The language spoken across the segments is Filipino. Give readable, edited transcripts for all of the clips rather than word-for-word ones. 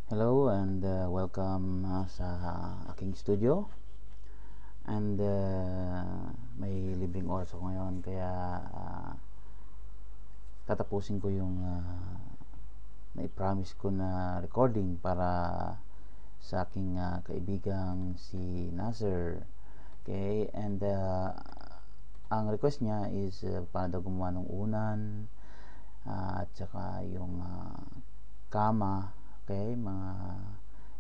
Hello and welcome sa aking studio. And may libreng oras ako ngayon kaya tatapusin ko yung na-promise ko na recording para sa aking kaibigang si Nasser. Okay, and ang request niya is paano daw gumawa ng unan at saka yung kama. Okay,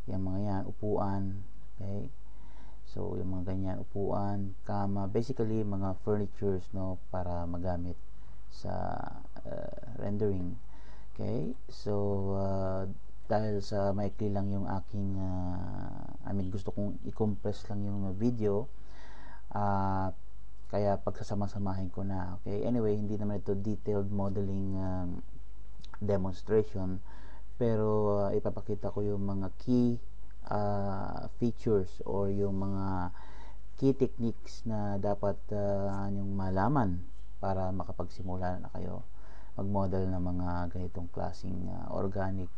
yung mga yan, upuan. Okay, so yung mga ganyan, upuan, kama, basically mga furnitures, no, para magamit sa rendering. Okay, so dahil sa maikli lang yung aking gusto kong i-compress lang yung video, kaya pagsasama-samahin ko na. Okay, anyway, hindi naman ito detailed modeling demonstration, pero ipapakita ko yung mga key features or yung mga key techniques na dapat nyong malaman para makapagsimula na kayo mag-model ng mga ganitong klaseng organic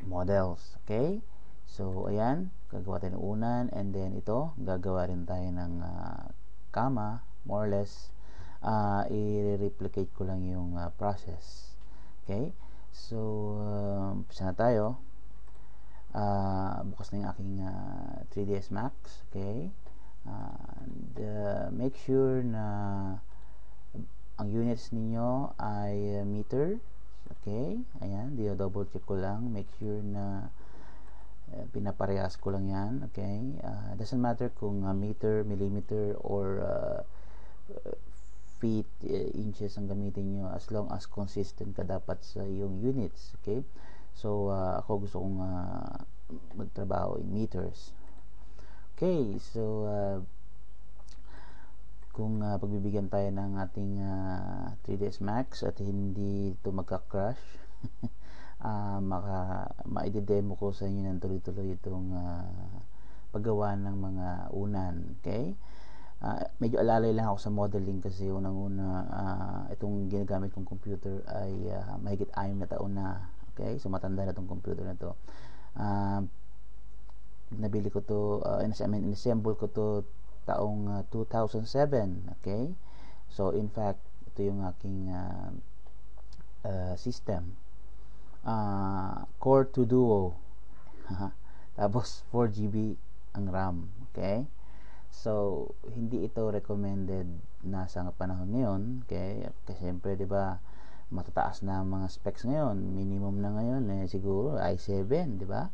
models. Okay, so ayan, gagawa tayo ng unan, and then ito, gagawa rin tayo ng kama, more or less. I-replicate ko lang yung process. Okay, so umpisa na tayo. Bukas na yung aking 3ds Max. Okay, and make sure na ang units ninyo ay meter. Okay, ayan, double check ko lang, make sure na pinaparehas ko lang yan. Okay, doesn't matter kung meter, millimeter, or feet, inches ang gamitin nyo, as long as consistent ka dapat sa yung units. Okay, so ako gusto kong magtrabaho in meters. Okay, so kung pagbibigyan tayo ng ating 3ds Max at hindi ito magka-crash, maidedemo ko sa inyo ng tuloy-tuloy itong paggawa ng mga unan. Okay, medyo alalay lang ako sa modeling kasi unang-una itong ginagamit kong computer ay mahigit 6 na taon na. Okay, so matanda na itong computer na to. Nabili ko to, inassemble ko to taong 2007. Okay, so in fact ito yung aking system, Core 2 Duo tapos 4GB ang RAM. Okay, so hindi ito recommended na sa panahon ngayon. Okay, kasi siyempre 'di ba, matataas na ang mga specs ngayon. Minimum na ngayon siguro i7, 'di ba?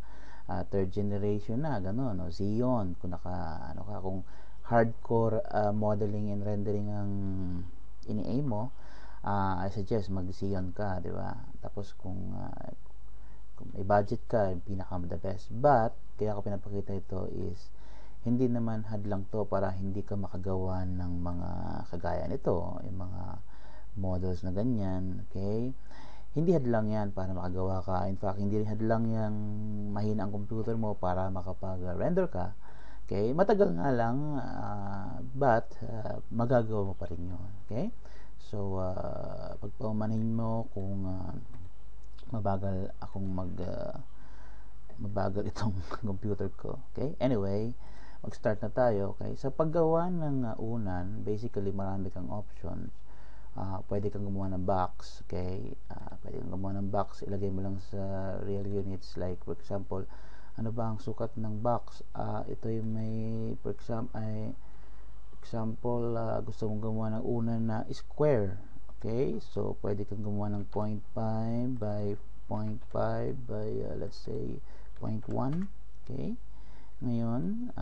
Third generation na gano'n, no? Xeon, kung kung hardcore modeling and rendering ang ini-aim mo, I suggest mag Xeon ka, 'di ba? Tapos kung may budget ka, pinaka the best. But kaya ako pinapakita ito is hindi naman hadlang to para hindi ka makagawa ng mga kagaya nito, yung mga models na ganyan. Okay, hindi hadlang yan para makagawa ka. In fact, hindi rin hadlang yung mahina ang computer mo para makapag-render ka. Okay, matagal nga lang, but magagawa mo pa rin yun. Okay, so pagpaumanhin mo kung mabagal akong mabagal itong computer ko. Okay, anyway, mag-start na tayo. Okay, sa paggawa ng unan, basically marami kang options. Pwede kang gumawa ng box. Okay, pwede kang gumawa ng box, ilagay mo lang sa real units. Like for example, ano ba ang sukat ng box? Ito yung may, for example, gusto mong gumawa ng unan na square. Okay, so pwede kang gumawa ng 0.5 by 0.5 by let's say 0.1. Okay, ngayon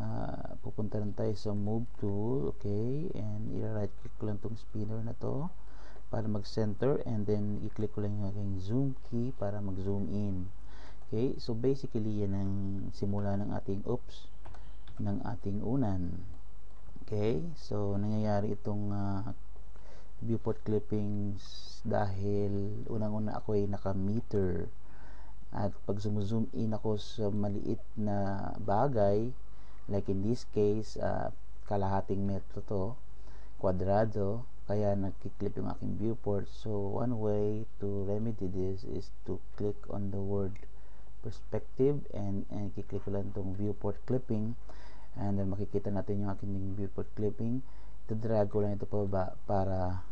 pupunta lang tayo sa move tool. Okay, and i-right click ko lang tong spinner na to para mag-center, and then i-click ko lang yung aking zoom key para mag-zoom in. Okay, so basically yan ang simula ng ating ating unan. Okay, so nangyayari itong viewport clippings dahil unang-una ako ay naka-meter, at pag zoom in ako sa maliit na bagay, like in this case kalahating metro to, kwadrado, kaya nagki-clip yung aking viewport. So one way to remedy this is to click on the word perspective and i-click ko lang itong viewport clipping, and then makikita natin yung aking viewport clipping. Ito-drag ko lang ito pababa para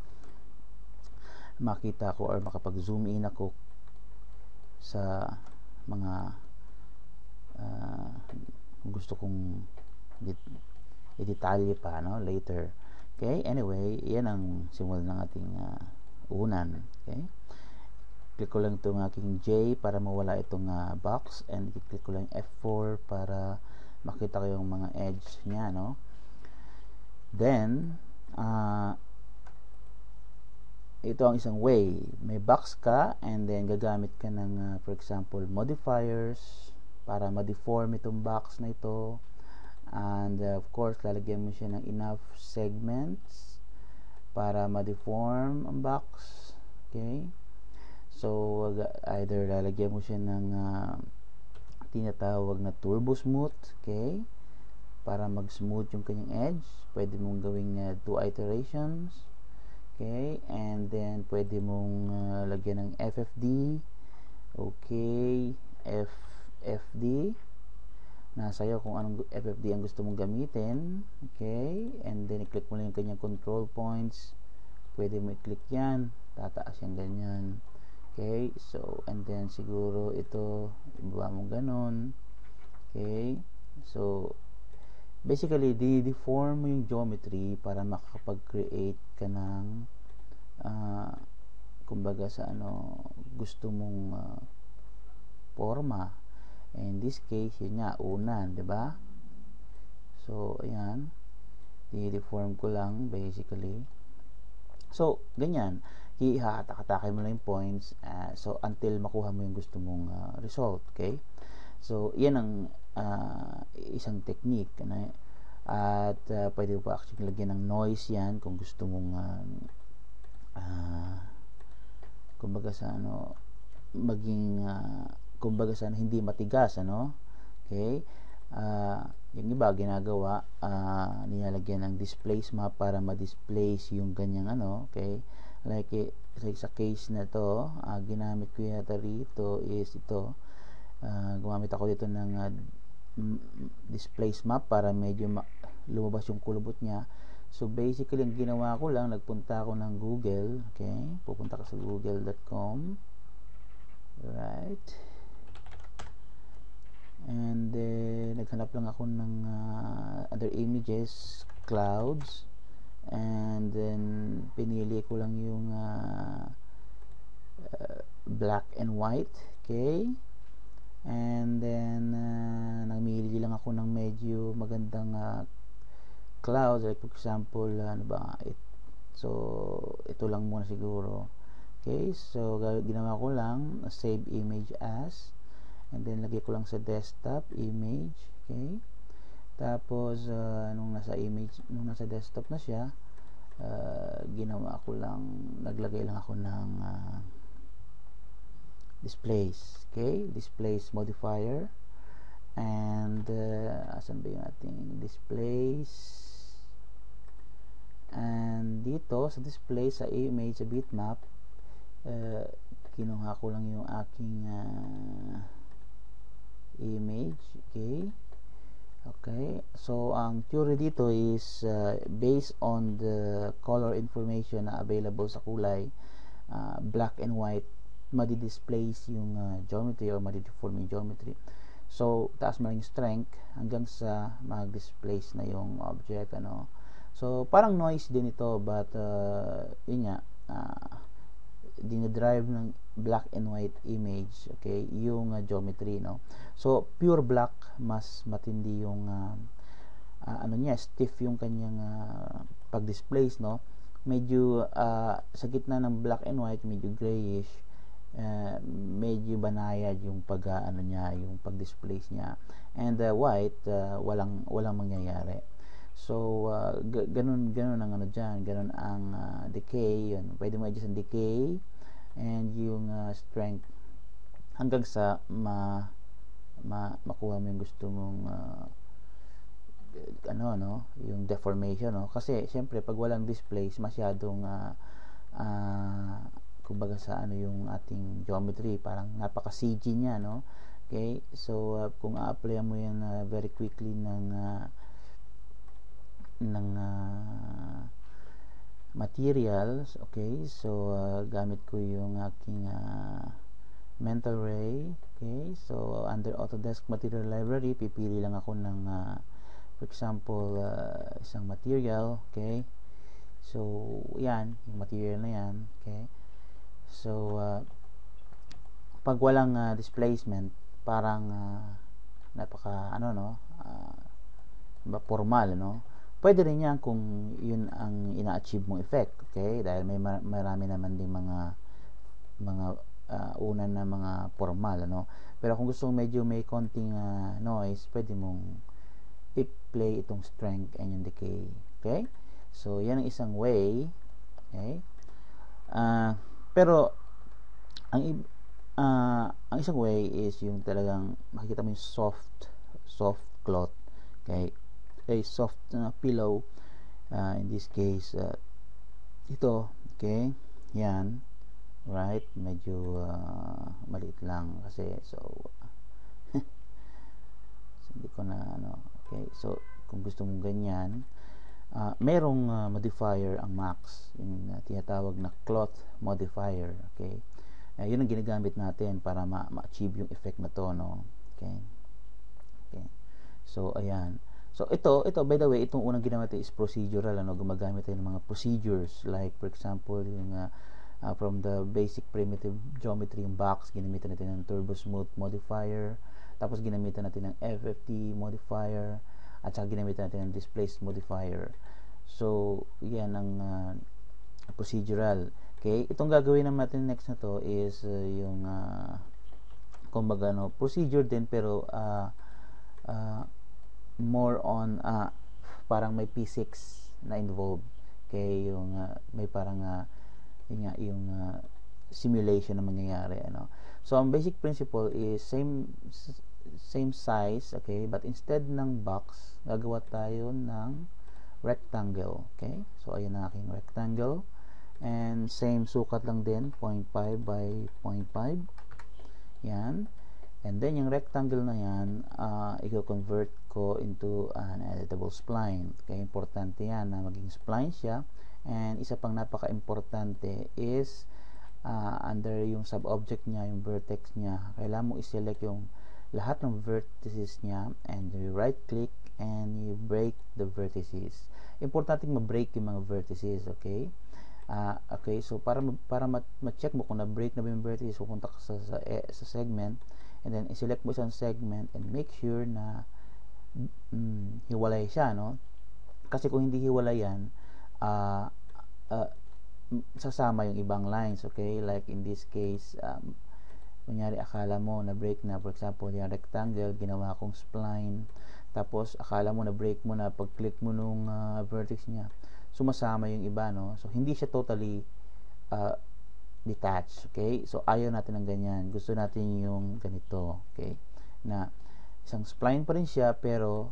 makita ko or makapag-zoom in ako sa mga gusto kong i-detalye pa, no, later. Okay, anyway, yan ang simula ng ating unan. Okay, click ko lang itong aking J para mawala itong box, and click ko lang F4 para makita ko yung mga edge niya, no. Then ito ang isang way. May box ka, and then gagamit ka ng for example modifiers para ma-deform itong box na ito. And of course, lalagyan mo siya ng enough segments para ma-deform ang box. Okay? So, either lalagyan mo siya ng tinatawag na turbo smooth. Okay? Para mag-smooth yung kanyang edge. Pwede mong gawing 2 iterations. Okay? And then, pwede mong lagyan ng FFD. Okay? FFD. Nasa iyo kung anong FFD ang gusto mong gamitin. Okay, and then i-click mo lang yung kanyang control points. Pwede mo i-click yan, tataas yung ganyan. Okay, so and then siguro ito ibaba mo ganun. Okay, so basically di-deform mo yung geometry para makakapag-create ka ng kumbaga sa gusto mong forma. In this case, yun nga, unan, di ba? So, ayan. I-deform ko lang, basically. So, ganyan. Ihahatak-hatakin mo lang yung points. So, until makuha mo yung gusto mong result. Okay? So, yan ang isang technique. At pwede pa actually lagyan ng noise yan kung gusto mong kumbaga sa maging kumbaga sana hindi matigas, okay. Yung iba ginagawa nilalagyan ng displace map para ma-displace yung ganyang okay, like sa case na to ginamit ko yata rito is ito, gumamit ako dito ng displace map para medyo lumabas yung kulubot niya. So basically ang ginawa ko lang, nagpunta ako ng Google. Okay, pupunta ka sa google.com, right, and then naghanap lang ako ng other images, clouds, and then pinili ko lang yung black and white. Okay, and then namili lang ako ng medyo magandang clouds, like for example so ito lang muna siguro. Okay, so ginawa ko lang save image as, and then lagay ko lang sa desktop image. Okay, tapos nung nasa desktop na siya, ginawa ko lang, naglagay lang ako ng displace. Okay, displace modifier, and asan ba yung ating displace, and dito sa display sa image, sa bitmap, kinuha ko lang yung aking image. Okay, so ang theory dito is based on the color information na available sa kulay, black and white, madi-displace yung geometry or madi-deform yung geometry. So taas mo yung strength hanggang sa mag-displace na yung object. So parang noise din ito, but yun nga, dinadrive ng black and white image, okay, yung geometry, so pure black, mas matindi yung niya, stiff yung kanyang pag-displace, medyo sa gitna ng black and white, medyo grayish, medyo banayad yung niya, yung pag-displace niya, and white, walang mangyayari. So ganun ang diyan, ganun ang decay. Yun, pwede mo adjust ang decay and yung strength hanggang sa makuha mo yung gusto mong yung deformation, no? Kasi syempre pag walang displace, masyadong kumbaga sa yung ating geometry, parang napaka CG niya, no? Okay, so kung a-apply mo yan very quickly ng materials, okay, so gamit ko yung aking mental ray. Okay, so under Autodesk Material Library, pipili lang ako ng for example, isang material. Okay, so yan, yung material na yan. Okay, so pag walang displacement, parang napaka formal, no? Pwede rin yan kung yun ang ina-achieve mong effect. Okay, dahil may marami naman din mga una na mga formal, no? Pero kung gusto mong medyo may konting noise, pwede mong i-play itong strength and yung decay. Okay, so yan ang isang way. Okay, pero ang isang way is yung talagang makikita mo yung soft cloth. Okay, a soft pillow, in this case ito. Okay, yan, right, medyo maliit lang kasi, so hindi ko na okay, so kung gusto mong ganyan, merong modifier ang Max, yung tinatawag na cloth modifier. Okay, yun ang ginagamit natin para ma-achieve yung effect na to, no? Okay, so ayan. So ito by the way, itong unang ginamit is procedural, gumagamit tayo ng mga procedures, like for example yung from the basic primitive geometry, yung box, ginamitan natin ng turbo smooth modifier, tapos ginamitan natin ng FFT modifier, at saka ginamitan natin ng displaced modifier. So yan ang procedural. Okay, itong gagawin natin next na to is yung kumbaga procedure din, pero more on parang may physics na involved. Okay, yung may parang yung simulation na mangyayari, so ang basic principle is same size. Okay, but instead ng box, gagawa tayo ng rectangle. Okay, so ayan ang aking rectangle, and same sukat lang din, 0.5 by 0.5. yan. And then yung rectangle na yan, i-convert ko into an editable spline. Okay, importante yan na maging spline siya. And isa pang napaka-importante is under yung sub-object niya, yung vertex niya, kailangan mo i-select yung lahat ng vertices niya, and you right-click and you break the vertices. Importante ma-break yung mga vertices. Okay, okay, so para ma-check mo kung na-break na ba yung vertices, pupunta ka sa segment, and then i-select mo isang segment and make sure na hiwalay siya, no? Kasi kung hindi hiwalay yan, sasama yung ibang lines. Okay, like in this case, kunyari akala mo na break na, for example yung rectangle, ginawa kong spline, tapos akala mo na break mo na pag click mo nung vertex niya, sumasama yung iba, no? So hindi siya totally detached. Okay, so ayaw natin ng ganyan, gusto natin yung ganito. Okay, na isang spline pa rin siya, pero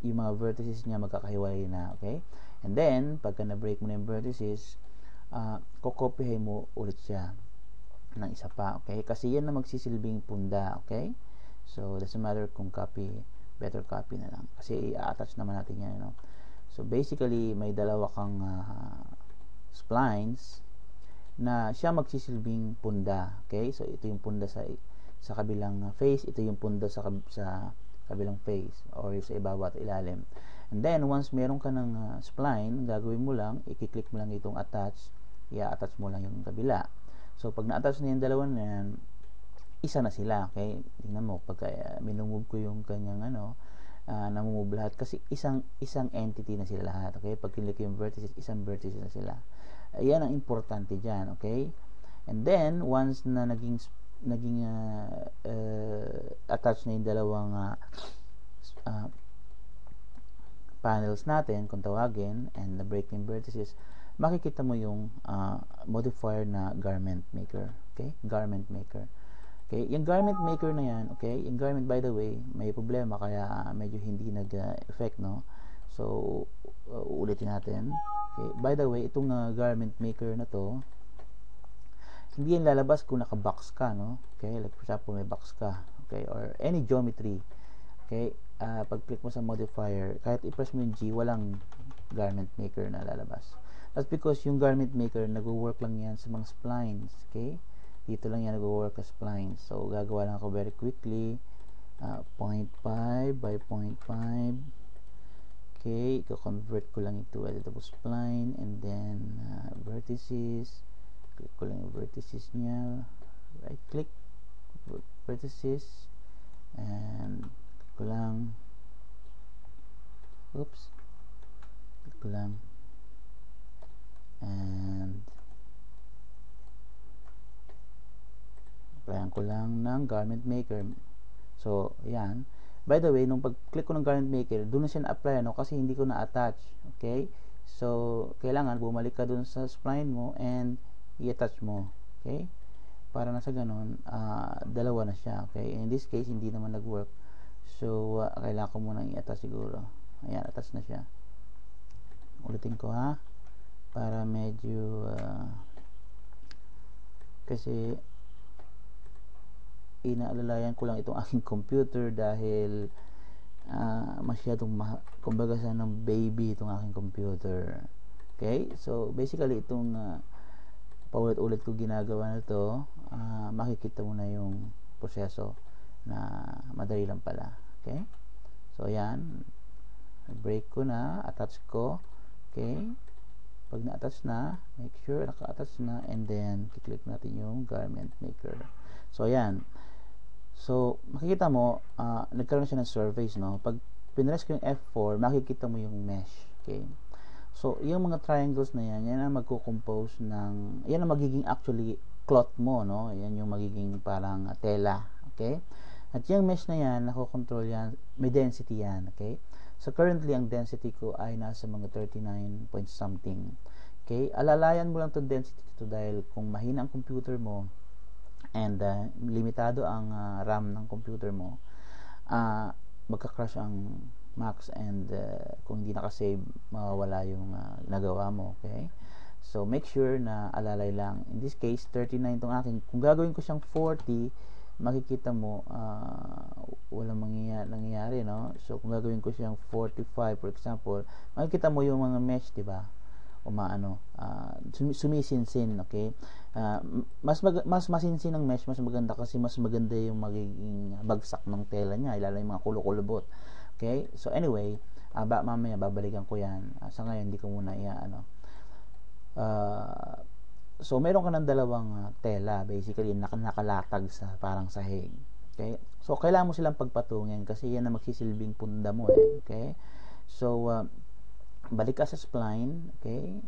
yung mga vertices niya magkakahiwalay na. Okay, and then pagka na-break mo na yung vertices, kokopyahin mo ulit siya ng isa pa. Okay, kasi yan na magsisilbing punda. Okay, so doesn't matter kung better copy na lang, kasi i-attach naman natin yan, no? So basically may dalawa kang splines na siya magsisilbing punda. Okay, so ito yung punda sa kabilang face, ito yung punda sa kabilang face, or sa ibabaw at ilalim. And then once meron ka ng spline, gagawin mo lang, i-click mo lang itong attach, i-attach mo lang yung kabila. So pag na-attach na yung dalawa na yan, isa na sila. Okay, tingnan mo pag minumove ko yung kanyang namumove lahat, kasi isang entity na sila lahat. Okay, pag click yung vertices, isang vertices na sila. Ayan ang importante dyan. Okay, and then once na naging attach na yung dalawang panels natin, kung tawagin, and na break yung vertices, makikita mo yung modifier na garment maker. Okay, garment maker. Okay, yung garment maker na yan, okay, yung garment, by the way, may problema kaya medyo hindi nag-effect, no? So, uulitin natin. Okay, by the way, itong garment maker na to, hindi yan lalabas kung naka-box ka, no? Okay, like for example, may box ka, okay, or any geometry. Okay, pag-click mo sa modifier, kahit i-press mo yung G, walang garment maker na lalabas. That's because yung garment maker, nag-work lang yan sa mga splines, okay? Dito lang yan nag-work sa splines. So, gagawa lang ako very quickly. 0.5 by 0.5. Okay, i-convert ko lang ito editable spline, and then vertices. Click ko lang yung vertices niya. Right click, vertices, and click ko lang. Oops. Click ko lang. And applyan ko lang ng garment maker. So, ayan. By the way, nung pag-click ko ng garment maker, doon na siya na-apply, no? Kasi hindi ko na-attach. Okay? So, kailangan bumalik ka doon sa spline mo and i-attach mo. Okay? Para na sa ganun, dalawa na siya. Okay? In this case, hindi naman nag-work. So, kailangan ko muna i-attach siguro. Ayan, attach na siya. Ulitin ko, ha? Para medyo kasi inaalalayan ko lang itong aking computer dahil masyadong kumbaga ng baby itong aking computer. Okay, so basically itong paulit-ulit ko ginagawa na to, makikita mo na yung proseso na madali lang pala. Okay, so yan, break ko na, attach ko. Okay, pag na-attach na, make sure naka-attach na, and then kiklik natin yung garment maker. So ayan, so makikita mo nagkaroon siya ng surface, no? Pag pinress ko yung F4, makikita mo yung mesh. Okay, so yung mga triangles na yan ang magko-compose ng, yan ang magiging actually cloth mo, no? Yan yung magiging parang tela. Okay, at yung mesh na yan, nako-control yan, may density yan. Okay, so currently ang density ko ay nasa mga 39 point something. Okay, alalayan mo lang itong density dito dahil kung mahina ang computer mo and limitado ang RAM ng computer mo, magka-crash ang Max, and kung hindi nakasave, mawawala yung nagawa mo. Okay, so make sure na alalay lang. In this case, 39 itong aking. Kung gagawin ko siyang 40, makikita mo walang nangyayari, no? So kung gagawin ko siyang 45 for example, makikita mo yung mga mesh, di ba? Sumisinsin. Okay, mas masinsin ang mesh, mas maganda kasi mas maganda yung magiging bagsak ng tela niya, ilala yung mga kulubot. Okay, so anyway, mamaya babalikan ko yan. Sa ngayon hindi ko muna so meron ka ng dalawang tela, basically nakalatag sa parang sahig. Okay, so kailangan mo silang pagpatungin kasi yan ang magsisilbing punda mo, okay, so balik ka sa spline. Okay,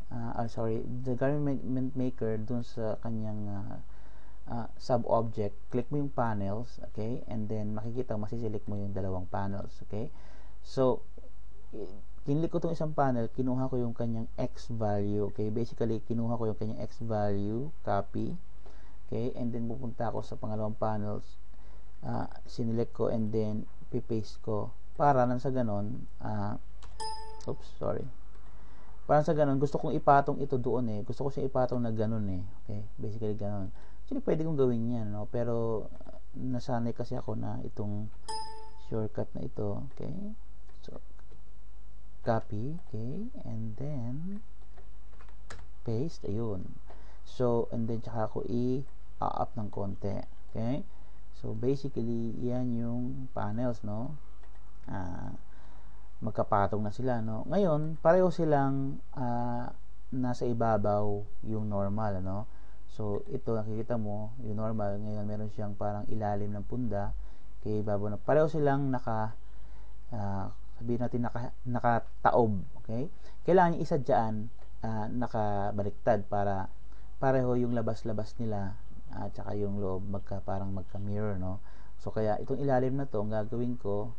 the garment maker dun sa kanyang sub-object, click mo yung panels. Okay, and then makikita masisilik mo yung dalawang panels. Okay, so kinlik ko itong isang panel, kinuha ko yung kanyang X value. Okay, basically kinuha ko yung kanyang X value, copy. Okay, and then pupunta ako sa pangalawang panels, sinelect ko, and then pipaste ko para nang sa ganon, parang sa ganon, gusto kong ipatong ito doon gusto ko siya ipatong na ganon okay, basically ganon. Actually pwede kong gawin yan, no? Pero nasanay kasi ako na itong shortcut na ito. Okay, so copy. Okay, and then paste. Ayun, so and then tsaka ako i-up ng konti. Okay, so basically yan yung panels, no? Magkapatong na sila, no? Ngayon pareho silang nasa ibabaw yung normal, no? So ito nakikita mo yung normal, ngayon meron siyang parang ilalim ng punda, kay ibabaw na pareho silang sabihin natin nakataob. Okay, kailangan isa dyan nakabaliktad para pareho yung labas-labas nila at saka yung loob parang magka-mirror, no? So kaya itong ilalim na to, ang gagawin ko,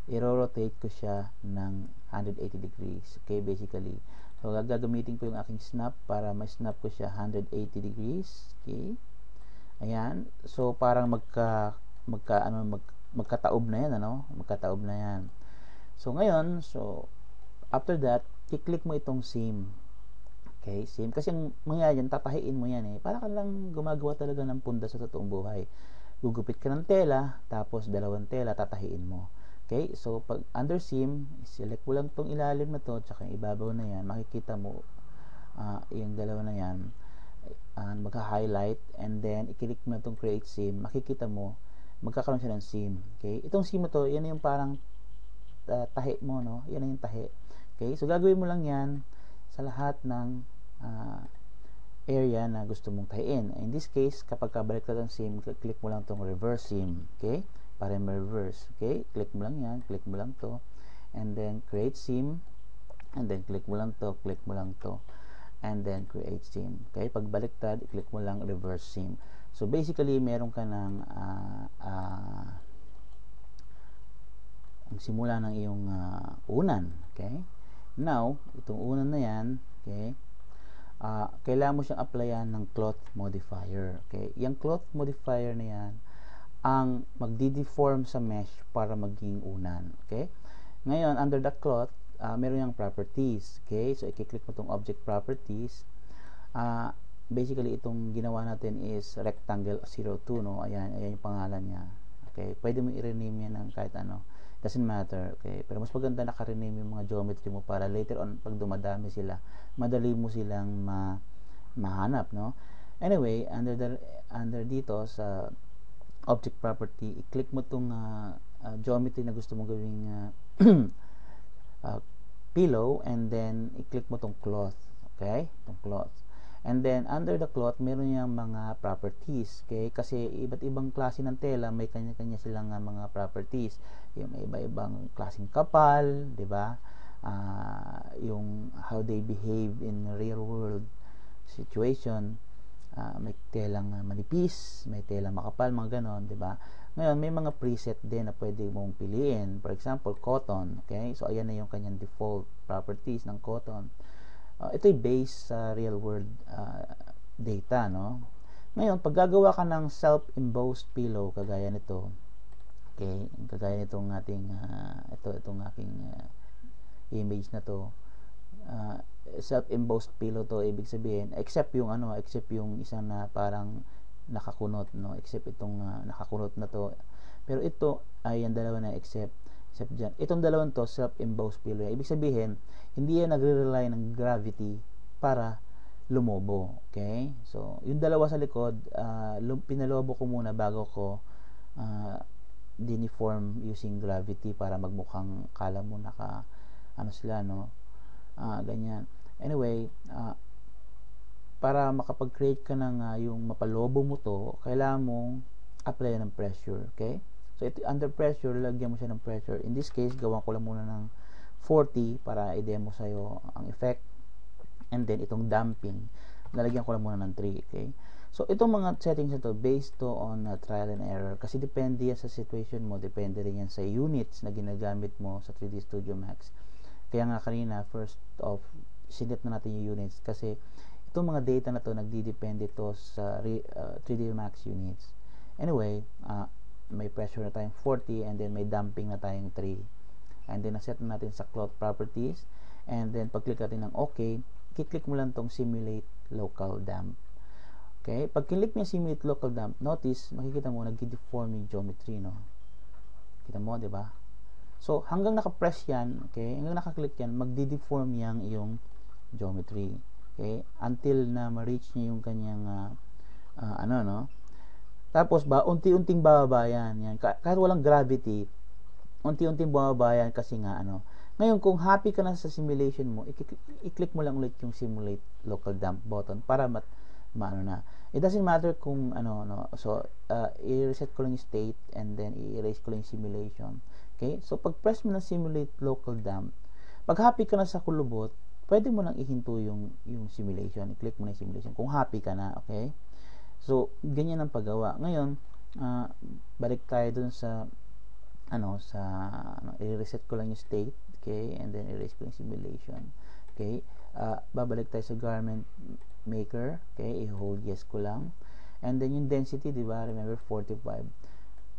i-rotate ko siya ng 180 degrees. Okay, basically, so gagamitin ko yung aking snap para ma-snap ko siya 180 degrees. Okay, Ayan. So, parang magkataob na yan, ano? Magkataob na yan. So, ngayon, after that, i-click mo itong SIM. Okay, SIM. Kasi ang mangyayari yan, tatahiin mo yan eh. Para ka lang gumagawa talaga ng punda sa totoong buhay. Gugupit ka ng tela, tapos dalawang tela, tatahiin mo. Okay, so pag under SIM, select mo lang itong ilalim na to, tsaka yung ibabaw na yan, makikita mo yung dalawa na yan, magka-highlight, and then i-click mo na itong create SIM, makikita mo, magkakaroon siya ng SIM. Okay, itong SIM na to, yan yung parang tahi mo, no? Yan yung tahi. Okay, so gagawin mo lang yan sa lahat ng area na gusto mong tahiin. In this case, kapag kabaliktad ang SIM, click mo lang itong reverse SIM. Okay, para ma-reverse. Okay, click mo lang yan, click mo lang to, and then create SIM, and then click mo lang to, click mo lang to, and then create SIM. Okay, pag baliktad, click mo lang reverse SIM. So basically, meron ka ng ang simula ng iyong unan. Okay, now itong unan na yan, okay, kailangan mo siyang applyan ng cloth modifier. Okay, yung cloth modifier na yan ang magdi-deform sa mesh para maging unan. Okay, ngayon under the cloth, meron yung properties. Okay, so i-click mo itong object properties. Basically itong ginawa natin is rectangle 02, no? Ayan yung pangalan niya. Okay, pwede mo i-rename yan ng kahit ano, doesn't matter. Okay, pero mas maganda naka-rename yung mga geometry mo para later on pag dumadami sila, madali mo silang mahanap, no? Anyway, under dito sa object property, i-click mo itong geometry na gusto mong gawing pillow, and then i-click mo itong cloth. Okay, itong cloth. And then under the cloth, meron yung mga properties. Okay, kasi iba't ibang klase ng tela, may kanya-kanya silang mga properties. Yung may iba-ibang klaseng kapal, di ba? Yung how they behave in real world situation. May telang manipis, may telang makapal, mga ganon, di ba? Ngayon, may mga preset din na pwede mong piliin. For example, cotton. Okay, so ayan na yung kanyang default properties ng cotton. Ito'y based sa real world data, no? Ngayon, pag gagawa ka ng self-embossed pillow, kagaya nito, okay, kagaya nitong ating itong aking image na to, self-embossed pillow to, ibig sabihin, except yung isang na parang nakakunot, no? Except itong nakakunot na to. Pero ito ay yung dalawa na except dyan. Itong dalawang to, self-embossed pillow. Ibig sabihin, hindi yan nagre-rely ng gravity para lumobo. Okay? So, yung dalawa sa likod, pinalobo ko muna bago ko diniform using gravity para magmukhang kala mo sila, no? Ganyan. Anyway, para makapag-create ka ng yung mapalobo mo to, kailangan mong apply ng pressure. Okay? So, under pressure, lagyan mo siya ng pressure. In this case, gawan ko lang muna ng 40 para i-demo sa'yo ang effect. And then, itong damping, lalagyan ko lang muna ng 3. Okay? So, itong mga settings na to, based to on trial and error. Kasi depende yan sa situation mo. Depende rin yan sa units na ginagamit mo sa 3D Studio Max. Kaya nga kanina, first off, sinet na natin yung units. Kasi, itong mga data na to, nagdidepende to sa 3D Max units. Anyway, may pressure na tayong 40, and then may damping na tayong 3, and then naset na natin sa cloth properties, and then pag click natin ng OK, i-click mo lang tong simulate local damp. Okay, pag click mo yung simulate local damp, notice, makikita mo nag-deform yung geometry, no? Kita mo, di ba? So hanggang naka-press yan, okay, hanggang naka-click yan, magdi-deform yung geometry. Okay, until na ma-reach niya yung kanyang no? Tapos unti-unting bababa yan. Kahit walang gravity, unti-unting bababa yan kasi nga Ngayon, kung happy ka na sa simulation mo, i-click mo lang ulit yung simulate local damp button para na. It doesn't matter kung no. So, i-reset ko lang yung state, and then i-erase ko lang yung simulation. Okay? So, pag press mo na simulate local damp, pag happy ka na sa kulubot, pwede mo nang ihinto yung simulation. I-click mo na yung simulation kung happy ka na. Okay? So, ganyan ang paggawa. Ngayon, balik tayo dun sa i-reset ko lang yung state, okay, and then erase ko yung simulation. Okay, babalik tayo sa garment maker, okay, i-hold yes ko lang, And then yung density, di ba? Remember 45.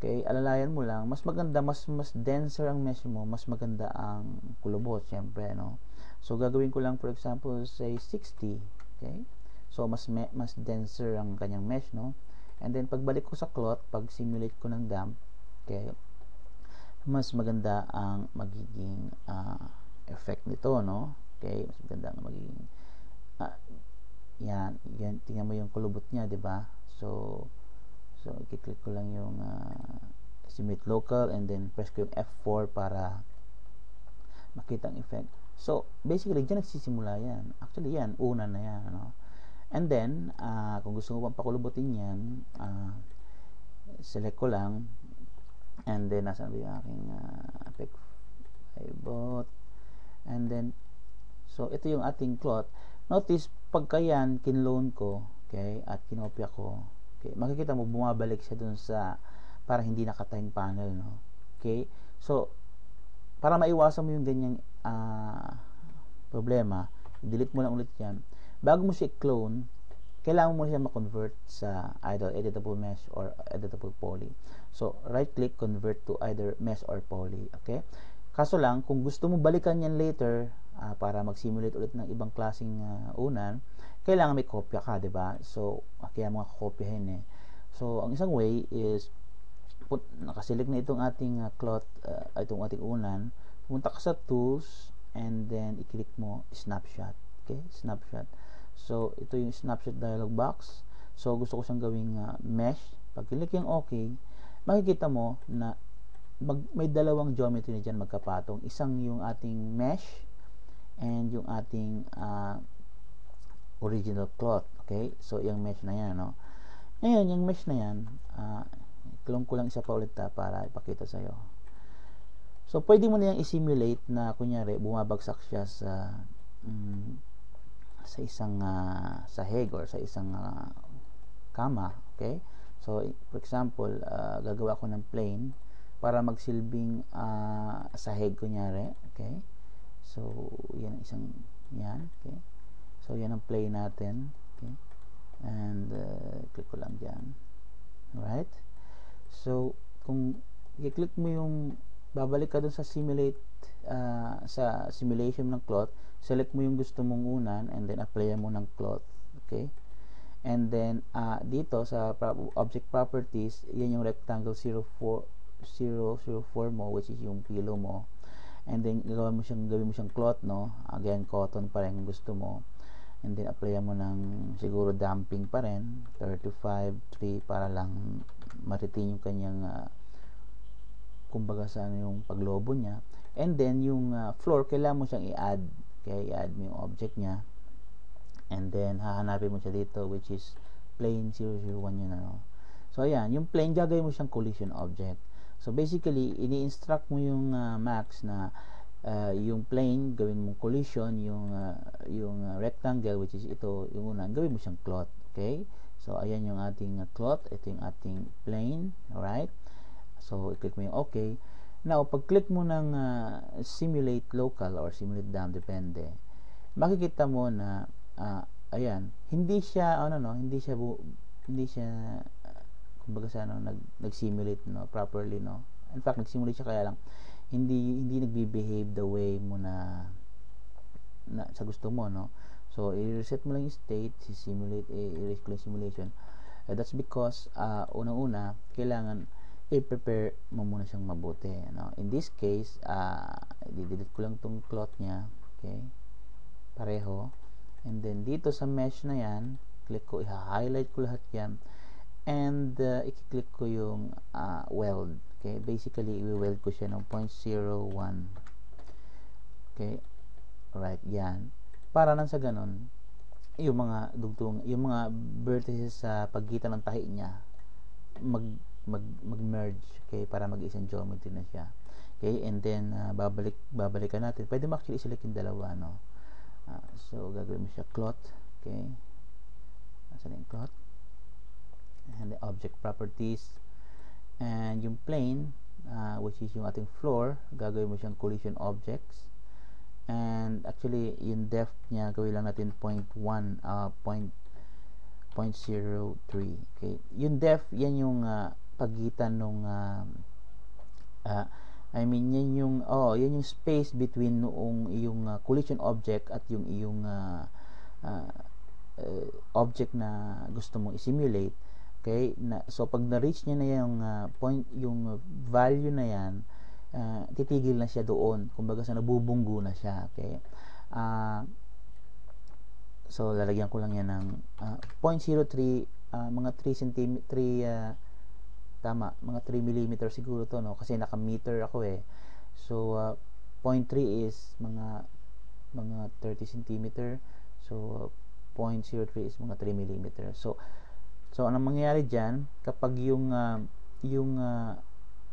Okay, alalayan mo lang, mas maganda, mas denser ang mesh mo, mas maganda ang kulubot, syempre, no? So gagawin ko lang, for example, say 60. Okay, so mas denser ang kanyang mesh, no? And then pagbalik ko sa cloth, pag simulate ko ng damp, okay, mas maganda ang magiging effect nito, no? Okay, mas maganda ang magiging yan, tingnan mo yung kulubot niya, di ba? So i-click ko lang yung simulate local, and then press ko yung F4 para makita ang effect. So basically diyan nagsisimula yan. Actually yan, una na yan, ano? And then kung gusto mo pang pakulubutin yan, select ko lang, and then nasaan ba yung aking effect pivot, and then so ito yung ating cloth. Notice pagka yan kinloan ko, okay, at kinopya ko, okay, makikita mo bumabalik siya dun sa para hindi nakatime panel, no? Okay, so para maiwasan mo yung ganyang problema, delete mo lang ulit yan. Bago mo siya i-clone, kailangan mo siya ma-convert sa either editable mesh or editable poly. So right click, convert to either mesh or poly. Okay, kaso lang kung gusto mo balikan yan later para mag-simulate ulit ng ibang klaseng unan, kailangan may kopya ka, diba? So kaya mga kopyahin eh. So ang isang way is nakaselect na itong ating cloth, itong ating unan, pumunta ka sa tools, and then i-click mo snapshot. Okay, snapshot. So ito yung snapshot dialog box. So gusto ko siyang gawing mesh. Pag click yung okay, makikita mo na may dalawang geometry na dyan magkapatong. Isang yung ating mesh and yung ating original cloth. Okay, so yung mesh na yan, no? Ngayon yung mesh na yan, clone ko lang isa pa ulit para ipakita sa'yo. So pwede mo na yung i-simulate na kunyari bumabagsak siya sa isang sahig or sa isang kama. Okay, so for example, gagawa ko ng plane para magsilbing sahig kunyari. Okay, so yan isang yan. Okay, so yan ang plane natin. Okay, and click ko lang dyan. Alright, so kung i-click mo yung babalik ka dun sa simulate, sa simulation ng cloth, select mo yung gusto mong unan, and then apply mo ng cloth. Okay, and then dito sa object properties, yan yung rectangle 004 mo, which is yung pillow mo, and then gawin mo siyang cloth, no? Again, cotton pa rin kung gusto mo, and then apply mo ng siguro damping pa rin 35.3 para lang maritin yung kanyang kumbaga sa yung paglobo niya. And then yung floor, kailangan mo siyang i-add. Okay, i-add mo yung object niya, and then hahanapin mo siya dito, which is plane 001 yun, ano. So ayan, yung plane, gagawin mo siyang collision object. So basically, ini-instruct mo yung Max na yung plane gawin mong collision, yung rectangle, which is ito yung una, gawin mo siyang cloth. Okay, so ayan yung ating cloth, ito yung ating plane. Alright, so i-click mo yung okay. Now pag click mo ng simulate local or simulate damp, depende, makikita mo na ayan, hindi siya kumbaga sa nag-simulate, no, properly, no. In fact, nag-simulate siya, kaya lang hindi nagbe-behave the way mo na sa gusto mo, no. So i-reset mo lang yung state, i-simulate, i-erase ko lang simulation. That's because unang-una kailangan i-prepare mo muna siyang mabuti, no. In this case, i-delete ko lang tong cloth niya. Okay, pareho. And then dito sa mesh na yan, click ko, i-highlight ko lahat yan, and i-click ko yung weld. Okay, basically i-weld ko siya ng 0.01. Okay, alright, yan, para nang sa ganon yung mga dugtong, yung mga vertices sa pagitan ng tahi niya mag-merge, okay, para mag-isang geometry na siya. Okay, and then babalikan natin. Pwede mo actually i-select yung dalawa, no. So gagawin mo siya cloth. Okay, nasaan yung cloth, and the object properties, and yung plane, which is yung ating floor, gagawin mo siyang collision objects, and actually yung depth niya gawin lang natin 0.1, 0.03. Okay, yung depth, yan yung pagitan nung yan yung yan yung space between noong yung collision object at yung iyong object na gusto mong i-simulate. Okay, so pag na-reach niya na yung yung value na yan, titigil na siya doon, kumbaga sa nabubunggo na siya. Okay, so lalagyan ko lang yan ng 0.03, mga 3 cm, tama, mga 3 mm siguro to, no, kasi naka-meter ako eh. So 0.3 is mga 30 cm, so 0.03 is mga 3 mm. So anong mangyayari diyan kapag yung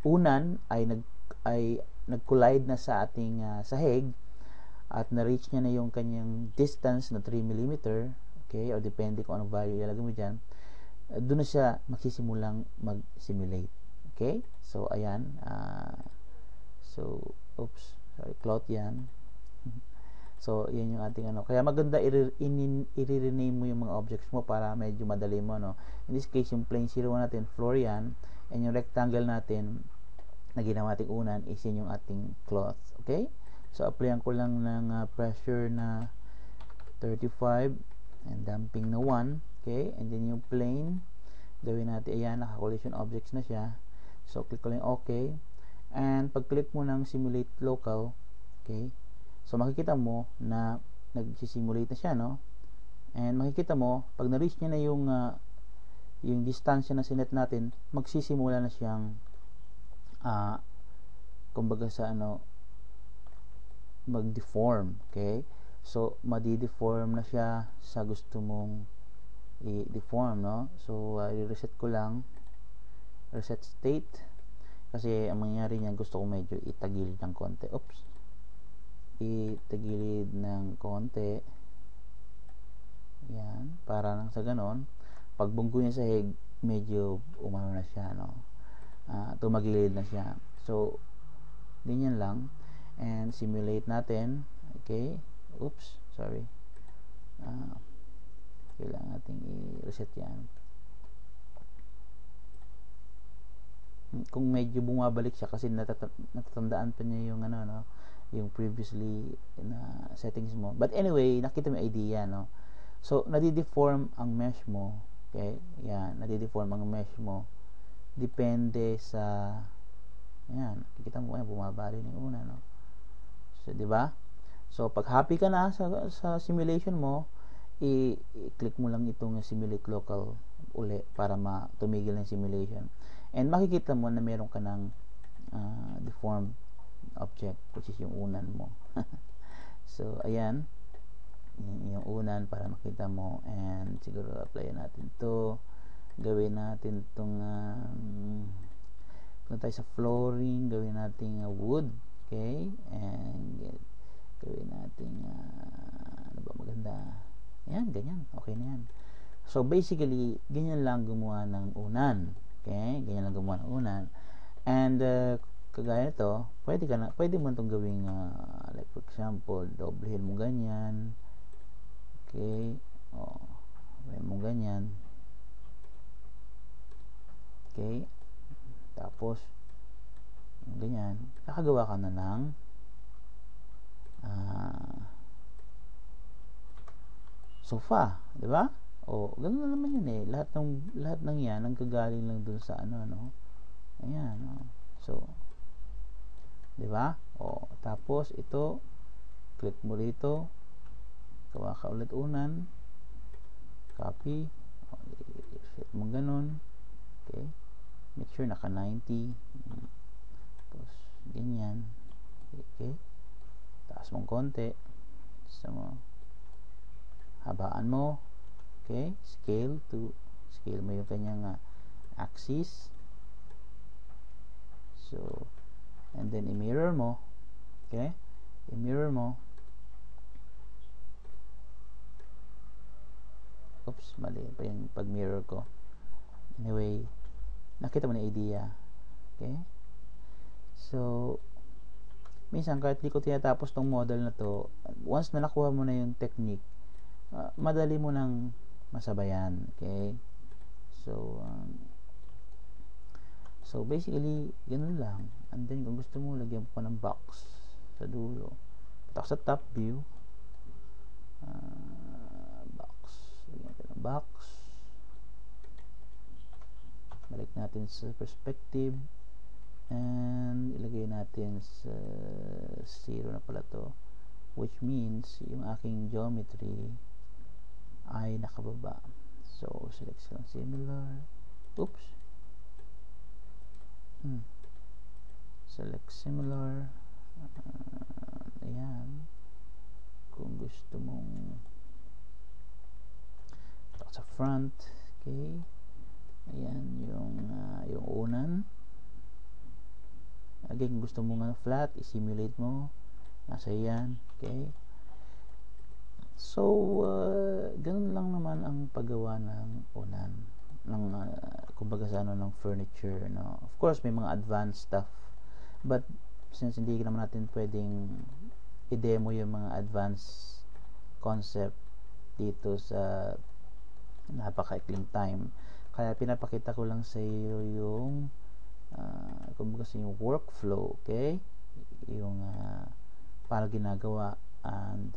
unan ay nag-collide na sa ating sahig at na-reach niya na yung kanyang distance na 3 mm, okay, o depende kung anong value ilalagay mo diyan, doon na siya magsisimulang mag-simulate. Okay? So, ayan. Cloth yan. So, yan yung ating Kaya maganda i-rename mo yung mga objects mo para medyo madali mo, no? In this case, yung plane 01 natin, floor yan. And yung rectangle natin na ginawa nating unan is yan yung ating cloth. Okay? So, applyan ko lang ng pressure na 35 and damping na 1. Okay, and then yung plane, gawin natin, ayan, naka-collision objects na siya. So, click ko lang OK. And pag-click mo ng simulate local, okay, so makikita mo na nag-simulate na siya, no? And makikita mo, pag na-reach niya na yung distansya na sinet natin, magsisimula na siyang kumbaga sa mag-deform. Okay, so madi-deform na siya sa gusto mong i-deform, no? So i-reset ko lang, reset state, kasi ang mangyayari niyan, gusto ko medyo itagilid ng konti. Oops, itagilid ng konti, yan, para nang sa ganon pag bunggo niya sa hig, medyo umano na siya, no? Tumagilid na siya. So ganyan lang, and simulate natin. Okay, oops, sorry, kailangan natin i-reset yan. Kung medyo bumabalik siya kasi natatandaan pa niya yung yung previously na settings mo. But anyway, nakita mo yung idea, no? So nadi-deform ang mesh mo. Okay, yan, nadi-deform ang mesh mo depende sa, yan, nakikita mo yan, bumabalik yung una, no? So di ba? So pag happy ka na sa simulation mo, i-click mo lang itong simulate local uli para tumigil ng simulation, and makikita mo na meron ka ng deformed object, which is yung unan mo. So ayan, yung unan para makita mo, and siguro apply natin to, gawin natin itong kung tayo sa flooring, gawin natin wood. Okay, and gawin natin ano ba maganda. Yan, ganyan. Okay na yan. So, basically, ganyan lang gumawa ng unan. Okay? Ganyan lang gumawa ng unan. And, kagaya nito, pwede mo itong gawing, like, for example, doblehin mo ganyan. Okay? Gawin mo ganyan. Okay? Tapos, ganyan. Kakagawa ka na ng, sofa, di ba? Ganun na naman yun eh. Lahat ng yan ang kagaling lang dun sa ayan, so, di ba? Tapos ito, click mo rito, gawa ka ulit unan, copy, set mo ganun. Okay, make sure naka 90, tapos ganyan. Okay, taas mong konti, sa mo habaan mo. Okay, scale mo yung kanyang axis. So, and then i-mirror mo. Okay, i-mirror mo. Oops, mali pa yung pag-mirror ko. Anyway, nakita mo na idea. Okay, so minsan kahit di ko tinatapos tong model na to, once na nakuha mo na yung technique, madali mo nang masabayan. Okay? So basically, ganun lang. And then, kung gusto mo, lagyan mo pa ng box sa dulo. Patak sa top view. Box. Lagyan natin ng box. Balik natin sa perspective. And ilagay natin sa 0 na pala to. Which means, yung aking geometry ay nakababa. So, select lang similar. Oops. Select similar. Ayan. Kung gusto mong sa front, okay. Ayan yung unan. Again, kung gusto mong flat, i-simulate mo. Nasa yan, okay. So, ganun lang naman ang paggawa ng unan. Kumbaga sa ng furniture, no? Of course, may mga advanced stuff. But, since hindi naman natin pwedeng i-demo yung mga advanced concept dito sa napaka-ikling time, kaya pinapakita ko lang sa iyo yung kumbaga sa yung workflow, okay? Yung paano ginagawa, and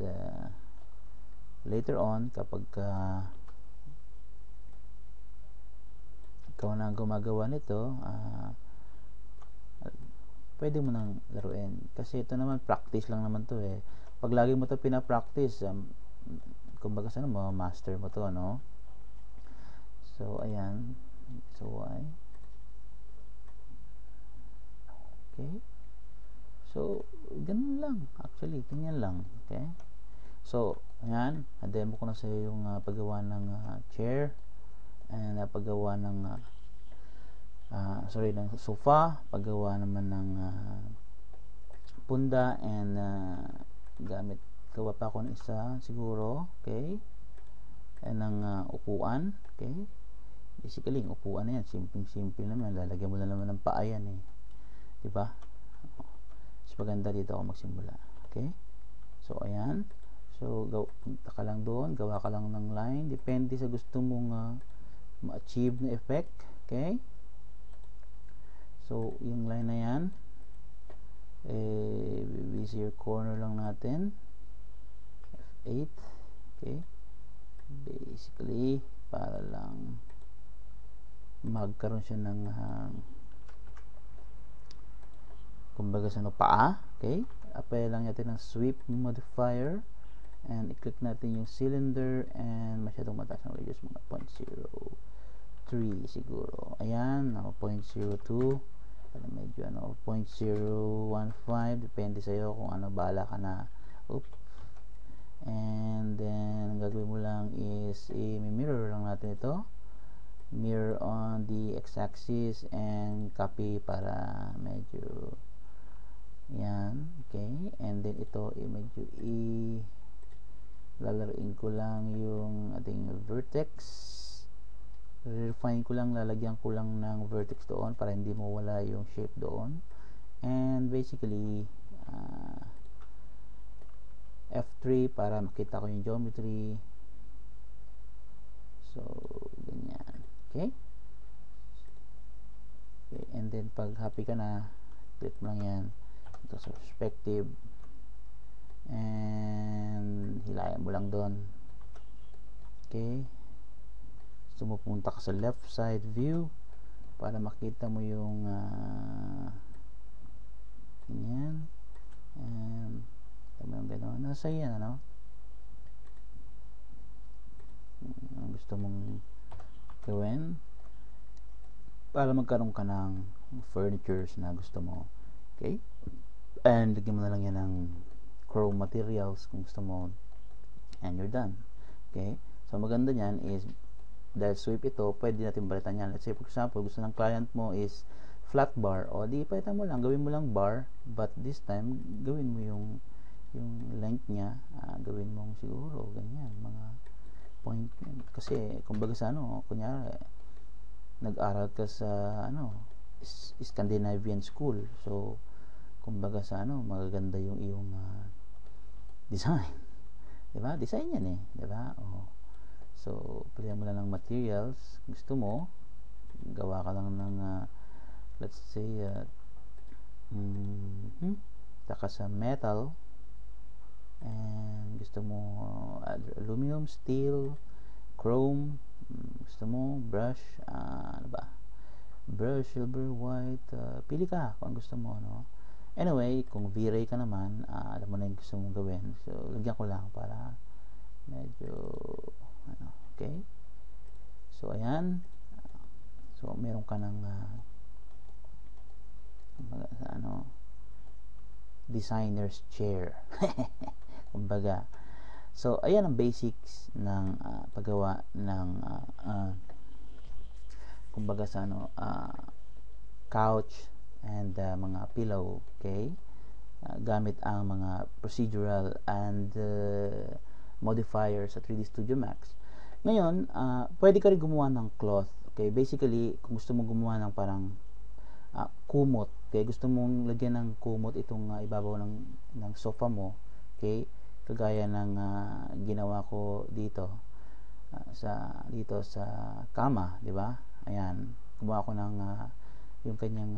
later on, kapag ikaw na ang gumagawa nito, pwede mo nang laruin. Kasi ito naman, practice lang naman to eh. Pag lagi mo to pina-practice, kumbaga sana master mo to, no? So, ayan. So, okay. So, ganun lang. Actually, ganyan lang. Okay. So, ayan. Na-demo ko na sa iyo yung paggawa ng chair. And paggawa ng ng sofa. Paggawa naman ng punda. And gawa pa ako ng isa siguro. Okay. And ng upuan. Okay. Basically, yung upuan na yan. Simple naman. Lalagyan mo na naman ng paa yan eh. Diba? Mas maganda dito ako magsimula. Okay. So, ayan. So, punta ka lang doon, gawa ka lang ng line, depende sa gusto mong ma-achieve na effect. Okay? So, yung line na yan, bezier corner lang natin. F8. Okay? Basically, para lang magkaroon siya ng kumbaga sa paa. Okay? Apply lang natin ng sweep modifier. And i-click natin yung cylinder, and masyadong mataas ng radius, mga 0.03 siguro. Ayan, 0.02 para medyo 0.015, depende sa'yo kung ano, bahala ka na. And then ang gagawin mo lang is i-mirror lang natin ito, mirror on the x-axis and copy para medyo yan. Okay, and then ito medyo lalaruin ko lang yung ating vertex, refine ko lang, lalagyan ko lang ng vertex doon para hindi mawala yung shape doon. And basically F3 para makita ko yung geometry. So ganyan. Okay, and then pag happy ka na, click mo lang yan ito sa perspective, and hilayan mo lang doon. Okay, so pupunta ka sa left side view para makita mo yung ganyan, and yung gano'n, nasa yan, ano, ang gusto mong gawin para magkaroon ka ng furnitures na gusto mo. Okay, and lagyan mo na lang yan ng chrome materials kung gusto mo, and you're done. Okay, so maganda nyan is dahil sweep ito, pwede natin balitan yan. Let's say for example, gusto ng client mo is flat bar, o di palitan mo lang, gawin mo lang bar, but this time gawin mo yung length nya, gawin mong siguro ganyan, mga point, kasi kumbaga sa kunyari nag-aral ka sa Scandinavian school, so kumbaga sa magaganda yung iyong design, 'di ba? Design yan eh, 'di ba? So, pilihan mo lang ng materials. Gusto mo, gawa ka lang ng, let's say, taka sa metal. And gusto mo, aluminum, steel, chrome. Gusto mo, brush, ano ba? Brush, silver, white. Pili ka kung gusto mo, no? Anyway, kung V-Ray ka naman, alam mo na yung gusto mong gawin. So, lagyan ko lang para medyo, okay? So, ayan. So, meron ka ng, designer's chair. Kumbaga. So, ayan ang basics ng paggawa ng, kumbaga sa, couch and mga pillow, okay? Gamit ang mga procedural and modifier sa 3D Studio Max. Ngayon, pwede ka rin gumawa ng cloth, okay? Basically, kung gusto mong gumawa ng parang kumot, okay? Gusto mong lagyan ng kumot itong ibabaw ng sofa mo, okay? Kagaya ng ginawa ko dito sa kama, di ba? Ayan, gumawa ko ng yung kanyang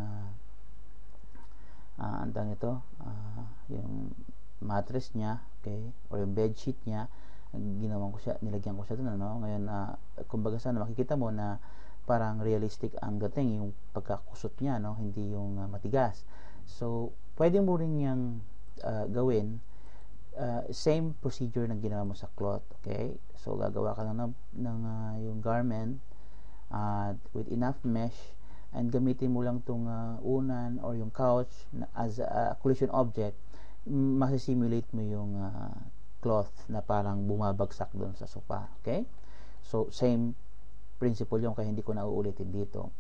andang ito, yung mattress niya, okay, or yung bed sheet niya, nilagyan ko siya doon, Ngayon, kumbaga sana makikita mo na parang realistic ang dating, yung pagkakusot niya, hindi yung matigas. So, pwede mo rin yang gawin, same procedure na ginawa mo sa cloth, okay? So, gagawa ka lang ng yung garment with enough mesh, and gamitin mo lang itong unan or yung couch as a collision object. Masisimulate mo yung cloth na parang bumabagsak doon sa sofa, okay? So, same principle yung, kaya hindi ko na uulitin dito.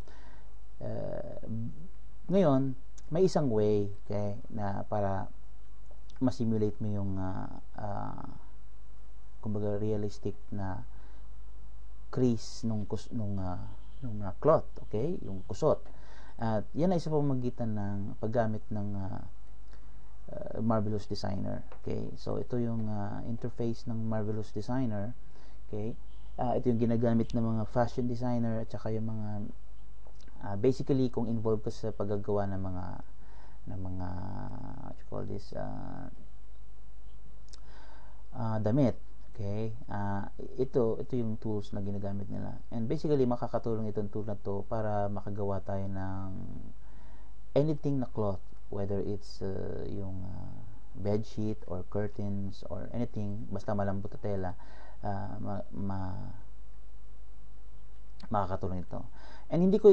Ngayon, may isang way, okay, na para masimulate mo yung kumbaga realistic na crease nung cloth, okay, yung kusot. At yan ay sa pamamagitan ng paggamit ng Marvelous Designer, okay? So ito yung interface ng Marvelous Designer, okay? Ito yung ginagamit ng mga fashion designer at saka yung mga basically kung involved ka sa paggagawa ng mga what you call this, damit, okay? Ito yung tools na ginagamit nila, and basically makakatulong itong tool na to para makagawa tayo ng anything na cloth, whether it's yung bed sheet or curtains or anything, basta malambot na tela, makakatulong ito. And hindi ko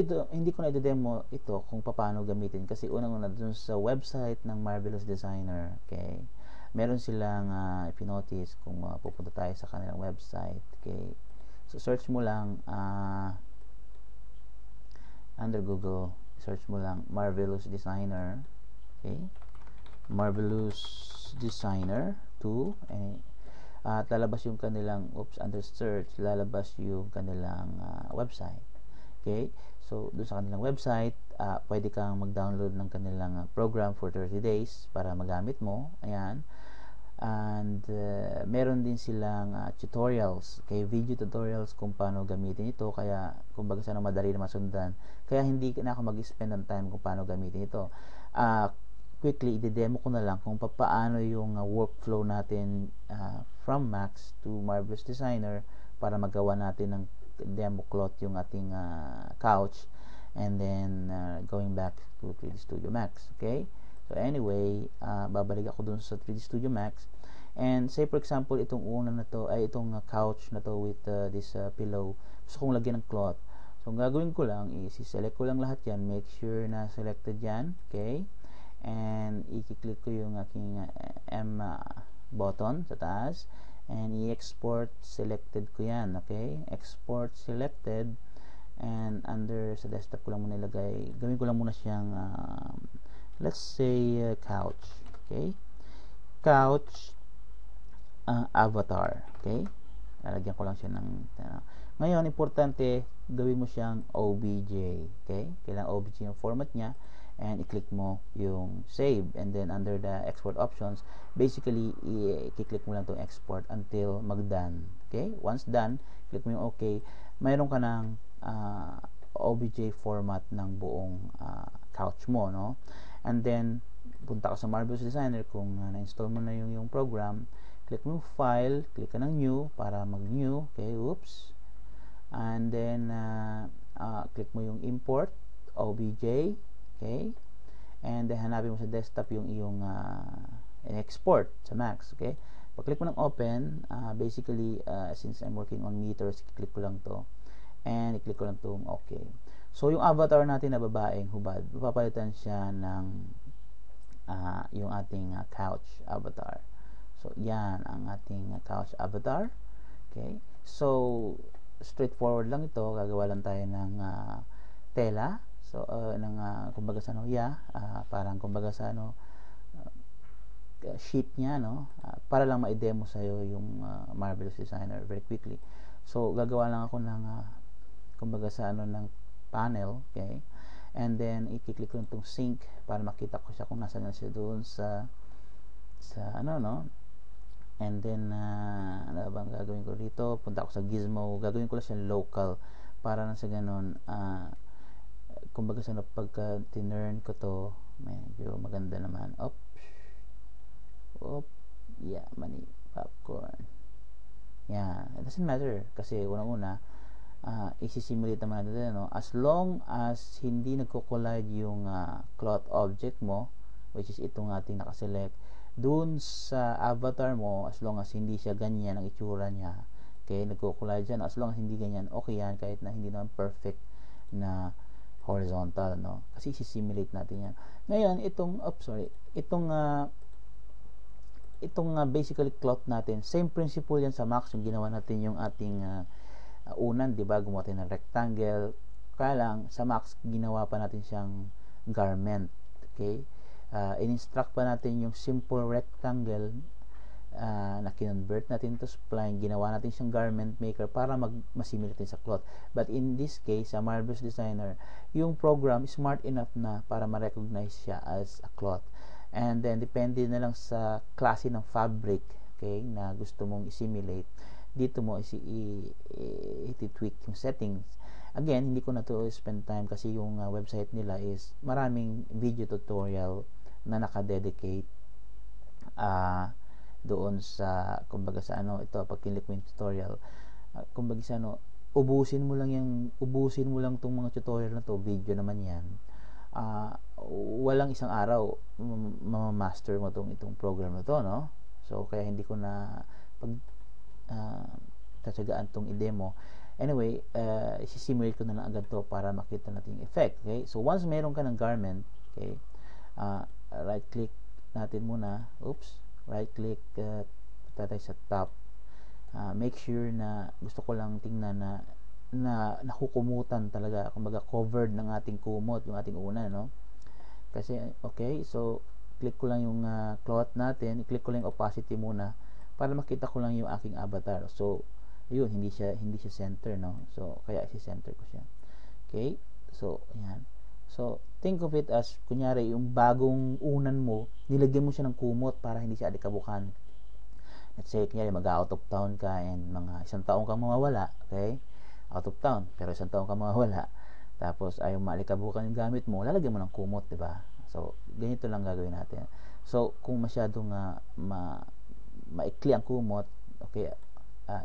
na i-demo ito kung paano gamitin, kasi unang-una dun sa website ng Marvelous Designer, okay, meron silang if-notice kung pupunta tayo sa kanilang website, okay, so search mo lang under Google, search mo lang Marvelous Designer, okay, Marvelous Designer 2, at lalabas yung kanilang under search, lalabas yung kanilang website, okay. So doon sa kanilang website, pwede kang mag-download ng kanilang program for 30 days para magamit mo, ayan. And meron din silang tutorials, okay, video tutorials kung paano gamitin ito, kaya kumbaga sana madali na masundan, kaya hindi na ako mag-spend ng time kung paano gamitin ito. Quickly, i-demo ko na lang kung paano yung workflow natin from Max to Marvelous Designer para magawa natin ng demo cloth yung ating couch, and then going back to 3D Studio Max, okay? So anyway, babalik ako dun sa 3D Studio Max, and say for example, itong una na to, ay itong couch na to with this pillow, gusto kong lagyan ng cloth. So ang gagawin ko lang is i-select ko lang lahat yan, make sure na selected yan, okay? And i-click ko yung aking M button sa taas, and i-export selected ko yan, okay? Export selected, and under sa desktop ko lang muna ilagay, gawin ko lang muna siyang let's say couch, okay? Couch avatar, okay? Lalagyan ko lang siya ng ngayon, importante gawin mo siyang OBJ, okay? Kailangan OBJ yung format niya, and i-click mo yung save, and then under the export options, basically i-click mo lang itong export until mag-done. Okay, once done, click mo yung okay, mayroon ka ng OBJ format ng buong couch mo, no? And then punta ka sa Marvelous Designer kung na-install mo na yung program, click mo yung file, click ka ng new para mag-new. Okay, oops. And then click mo yung import OBJ. Okay, and then hanapin mo sa desktop yung iyong export sa Max. Okay, pag click mo ng open, basically since I'm working on meters, click ko lang to and i-click ko lang itong okay. So yung avatar natin na babaeng hubad, papalitan siya ng yung ating couch avatar. So yan ang ating couch avatar. Okay, so straightforward lang ito. Gagawa lang tayo ng tela. So ng kumbaga sa parang kumbaga sa sheet niya, no, para lang ma-demo sa iyo yung Marvelous Designer very quickly. So gagawa lang ako ng kumbaga sa ng panel. Okay, and then i-click ko itong sync para makita ko siya kung nasaan na siya doon sa no. And then ano bang gagawin ko dito? Punta ako sa Gizmo, gagawin ko lang siya local para na sa ganun kumbaga sa pagka tinurn ko to, medyo maganda naman. Yeah, mani popcorn. Yeah, it doesn't matter kasi unang-una isi-simulate naman natin, no? As long as hindi nagko-collide yung cloth object mo, which is itong ating nakaselect dun sa avatar mo, as long as hindi siya ganyan ang itsura niya, okay, nagko-collide dyan, as long as hindi ganyan, okay yan, kahit na hindi naman perfect na horizontal, no? Kasi isi-simulate natin yan. Ngayon, itong basically cloth natin, same principle yan sa Max, yung ginawa natin yung ating unan, di ba? Gumawa tayo ng rectangle. Kaya lang, sa Max, ginawa pa natin siyang garment. Okay? In-instruct pa natin yung simple rectangle na kinonvert natin to spline. Ginawa natin siyang garment maker para masimilate natin sa cloth. But in this case, sa Marvelous Designer, yung program smart enough na para ma-recognize siya as a cloth. And then, depende na lang sa klase ng fabric, okay, na gusto mong i-simulate. Dito mo i-tweak yung settings. Again, hindi ko na to spend time kasi yung website nila is maraming video tutorial na nakadedicate doon sa kumbaga sa ito, pag click mo yung tutorial, kumbaga sa ubusin mo lang tong mga tutorial na to, video naman yan. Walang isang araw ma-master mo itong program na to, no? So kaya hindi ko na tatsagaan tong i-demo. Anyway, isi-simulate ko na lang agad to para makita natin yung effect. Okay, so once meron ka ng garment, okay, right click natin muna, right click, tatay sa top, make sure na gusto ko lang tingnan na nakukumutan talaga, kumbaga covered ng ating kumot yung ating una, no? Kasi okay, so click ko lang yung cloth natin, i-click ko lang yung opacity muna para makita ko lang yung aking avatar. So yun, hindi siya center, no? So kaya i-center ko siya. Okay, so ayan. So think of it as kunyari yung bagong unan mo, nilagyan mo siya ng kumot para hindi siya alikabukan. Let's say kunyari mag-out of town ka and mga isang taong kang mawawala, okay? Out of town, pero isang taong kang mawawala. Tapos ayaw maalikabukan yung gamit mo, lalagyan mo ng kumot, di ba? So ganito lang gagawin natin. So kung masyadong maikli ang kumot, okay,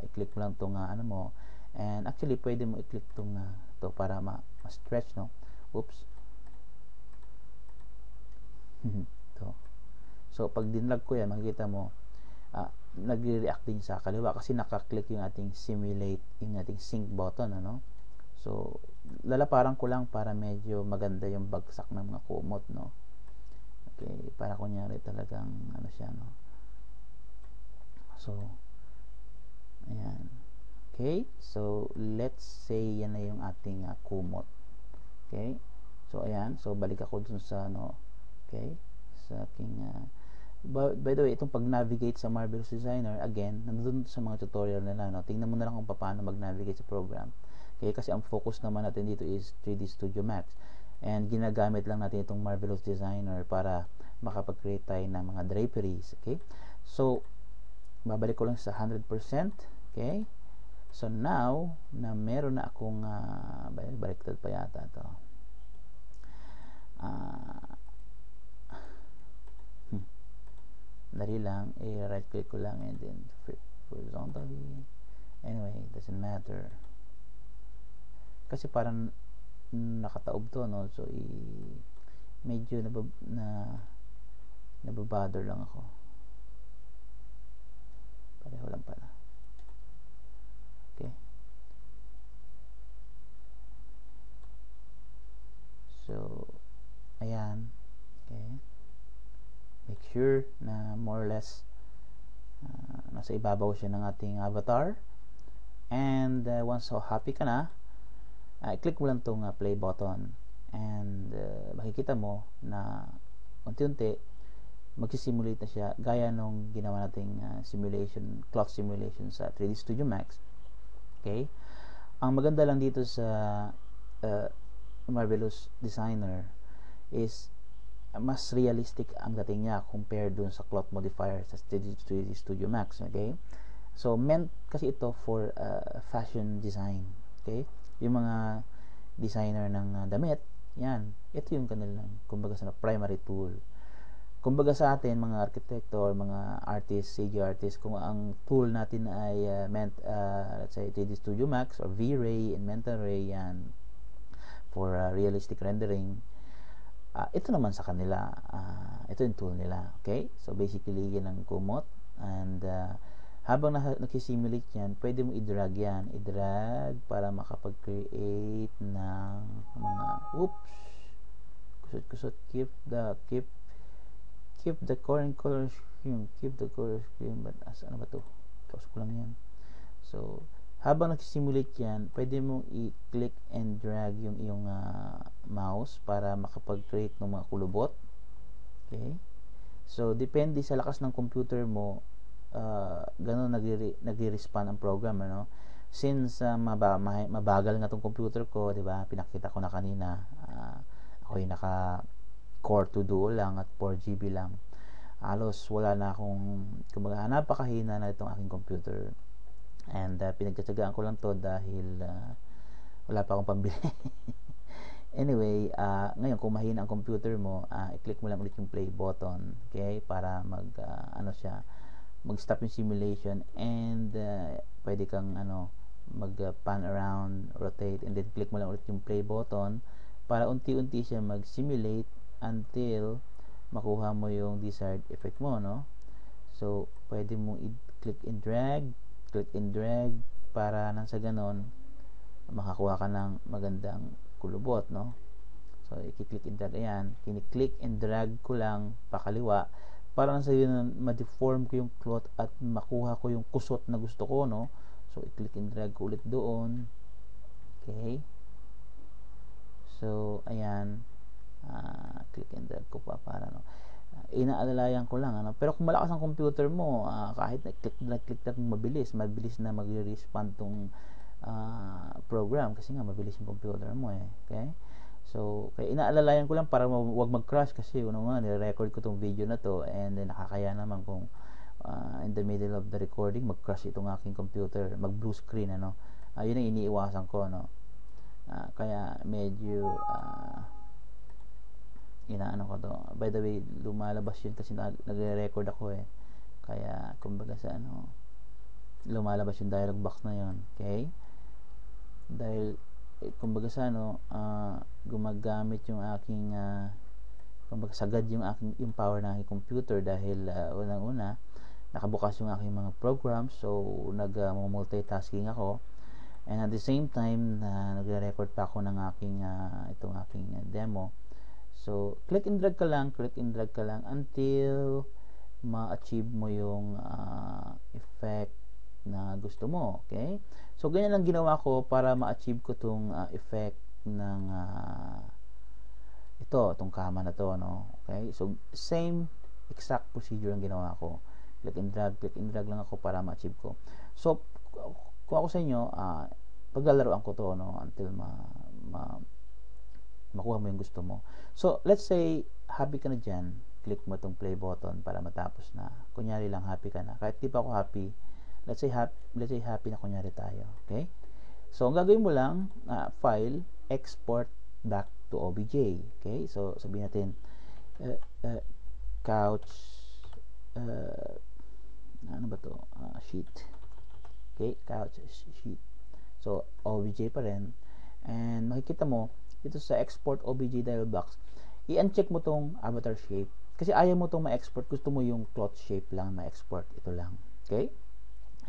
i-click mo lang itong mo, and actually pwede mo i-click itong to para ma-stretch, no? To. So pag dinlag ko yan, makikita mo nagre-react din sa kaliwa kasi naka-click yung ating simulate, yung ating sync button, ano? So lalaparan ko lang para medyo maganda yung bagsak ng mga kumot, no? Okay, para kunyari talagang siya, no? So ayan. Okay, so let's say yan na yung ating kumot. Okay, so ayan, so balik ako dun sa okay, sa aking by the way, itong pag-navigate sa Marvelous Designer, again, nandun sa mga tutorial nila, no? Tingnan mo na lang kung paano mag-navigate sa program. Okay, kasi ang focus naman natin dito is 3D Studio Max. And ginagamit lang natin itong Marvelous Designer para makapag-create tayo ng mga draperies. Okay? So, babalik ko lang sa 100%. Okay? So, now, na meron na akong, baliktad pa yata ito. Dali lang, right click ko lang and then horizontally. Anyway, doesn't matter. Kasi parang nakataob to, no? So, medyo nababother lang ako. Pareho lang pala. Okay. So, ayan. Okay. Make sure na more or less nasa ibabaw siya ng ating avatar. And once so happy ka na, i-click mo lang tong play button and makikita mo na unti-unti magsisimulate na siya gaya nung ginawa nating simulation, cloth simulation sa 3D Studio Max. Okay? Ang maganda lang dito sa Marvelous Designer is mas realistic ang dating niya compared dun sa cloth modifier sa 3D Studio Max. Okay? So, meant kasi ito for fashion design. Okay? Yung mga designer ng damit, yan, ito yung kanilang, kumbaga sa primary tool. Kumbaga sa atin, mga arkitekto or mga artists, CG artists, kung ang tool natin ay let's say 3D Studio Max or V-Ray and Mental Ray, yan, for realistic rendering, ito naman sa kanila, ito yung tool nila. Okay? So, basically, yan ang kumot. And, habang nakisimulate yan, pwede mo i-drag yan. I-drag para makapag-create ng mga, kusot-kusot, keep the current color scheme. Keep the color scheme. But, ano ba to? Close ko lang yan. So, habang nagsisimulate yan, pwede mong i-click and drag yung iyong mouse para makapag-create ng mga kulubot. Okay? So, depende sa lakas ng computer mo, ganun nagre-respond ang program, ano? Since mabagal nga tong computer ko, 'di ba? Pinakita ko na kanina, ako yung naka Core 2 Duo lang at 4GB lang. Halos wala na akong, kumbaga, napakahina na itong aking computer. And pinagtsatsagaan ko lang to dahil wala pa akong pambili. Anyway, ngayon kung mahina ang computer mo, i-click mo lang ulit yung play button, okay? Para mag-stop yung simulation and pwede kang mag-pan around, rotate, and then click mo lang ulit yung play button para unti-unti siya mag-simulate until makuha mo yung desired effect mo, no? So, pwede mo i-click and drag para nang sa ganon makakuha ka ng magandang kulubot, no? So, i-click and drag, ayan, kini-click and drag ko lang pakaliwa para nang sa yun ma-deform ko yung cloth at makuha ko yung kusot na gusto ko, no? So, i-click and drag ko ulit doon. Okay? So, ayan, click and drag ko pa para, no? Inaalalayan ko lang, ano? Pero kung malakas ang computer mo, kahit click na mabilis na mag-respond tong program kasi nga mabilis yung computer mo, eh. Okay? So, kaya inaalalayan ko lang para wag mag-crash kasi nire-record ko tong video na to and then nakakaya naman kung in the middle of the recording mag-crash itong aking computer, mag-blue screen, ano. Yun ang iniiwasan ko, no. Kaya medyo inaano ko to. By the way, lumalabas yun kasi nagre-record ako, eh. Kaya kumbaga sa lumalabas yung dialog box na yun. Okay? Dahil kumbaga sa gumagamit yung aking kumbaga sagad yung power ng aking computer dahil unang-una nakabukas yung aking mga programs, so multitasking ako, and at the same time nagre-record pa ako ng itong aking demo. So click and drag ka lang until ma-achieve mo yung effect na gusto mo. Okay? So, ganyan lang ginawa ko para ma-achieve ko tong effect ng itong kama na to, no? Okay? So, same exact procedure ang ginawa ko. Click and drag lang ako para ma-achieve ko. So, kung ako sa inyo, paglalaroan ko to, no? Until makuha mo yung gusto mo. So, let's say, happy ka na dyan, click mo itong play button para matapos na. Kunyari lang, happy ka na. Kahit di pa ako happy, let's say happy na kunyari tayo. Okay? So, ang gagawin mo lang, file, export back to OBJ. Okay? So, sabihin natin, couch, ano ba to? Sheet. Okay? Couch sheet. So, OBJ pa rin. And makikita mo, dito sa export OBJ dialog box, i-uncheck mo tong avatar shape. Kasi ayaw mo tong ma-export. Gusto mo yung cloth shape lang ma-export. Ito lang. Okay?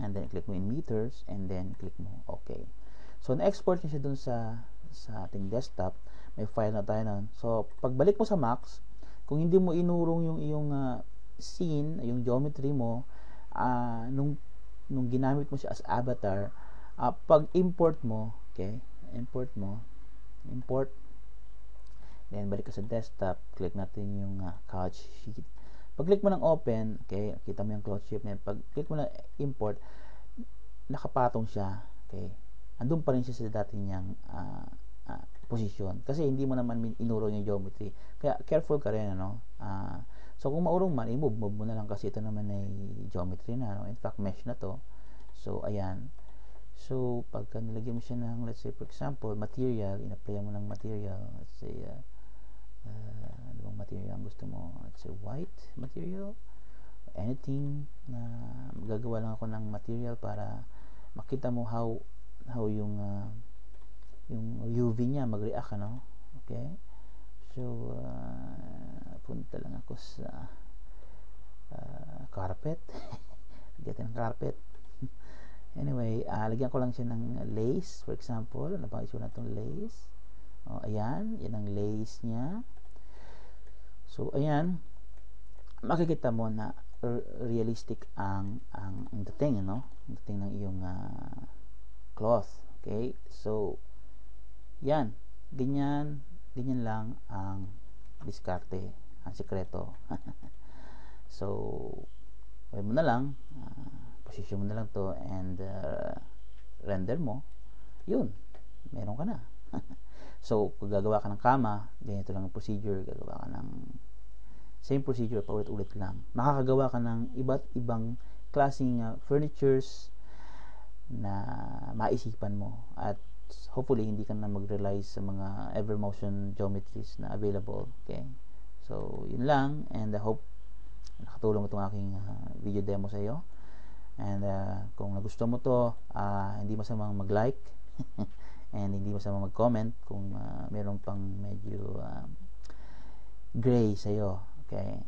And then, click mo in meters. And then, click mo okay. So, na-export niya siya dun sa ating desktop. May file na tayo nun. So, pagbalik mo sa Max, kung hindi mo inurong yung iyong scene, yung geometry mo, nung ginamit mo siya as avatar, pag import mo, okay, import, then balik ka sa desktop, click natin yung couch sheet. Pag click mo ng open, okay, kita mo yung cloth shape na yun. Pag click mo ng import, nakapatong siya, okay, andun pa rin siya sa dati niyang position, kasi hindi mo naman inurong yung geometry, kaya careful ka rin, ano. So kung maurong man, i-move mo na lang, kasi ito naman ay geometry na, no? In fact, mesh na to. So ayan. So, pagka nilagyan mo siya ng, let's say, for example, material, in-apply mo ng material, let's say, ano bang material ang gusto mo? Let's say, white material, anything na magagawa lang ako ng material para makita mo how yung UV niya mag-react, ano? Okay? So, punta lang ako sa carpet. Lagyan ng carpet. Anyway, lagyan ko lang siya ng lace, for example. Ano bang issue na itong lace? Ayan, yan ang lace niya. So, ayan, makikita mo na realistic ang dating, no? Ang dating ng iyong cloth. Okay? So, yan. Ganyan lang ang diskarte, ang sikreto. So, gawin mo na lang, position mo na lang to, and render mo, yun, meron ka na. So, kung gagawa ka ng kama, ganito lang ang procedure, gagawa ka ng same procedure, paulit-ulit lang. Makakagawa ka ng iba't ibang klaseng furnitures na maisipan mo, at hopefully hindi ka na mag-rely sa mga Evermotion geometries na available. Okay? So, yun lang, and I hope nakatulong itong aking video demo sa iyo. And kung nagustuhan mo to, hindi masamang mag-like and hindi masamang mag-comment kung meron pang medyo gray sa'yo. Okay?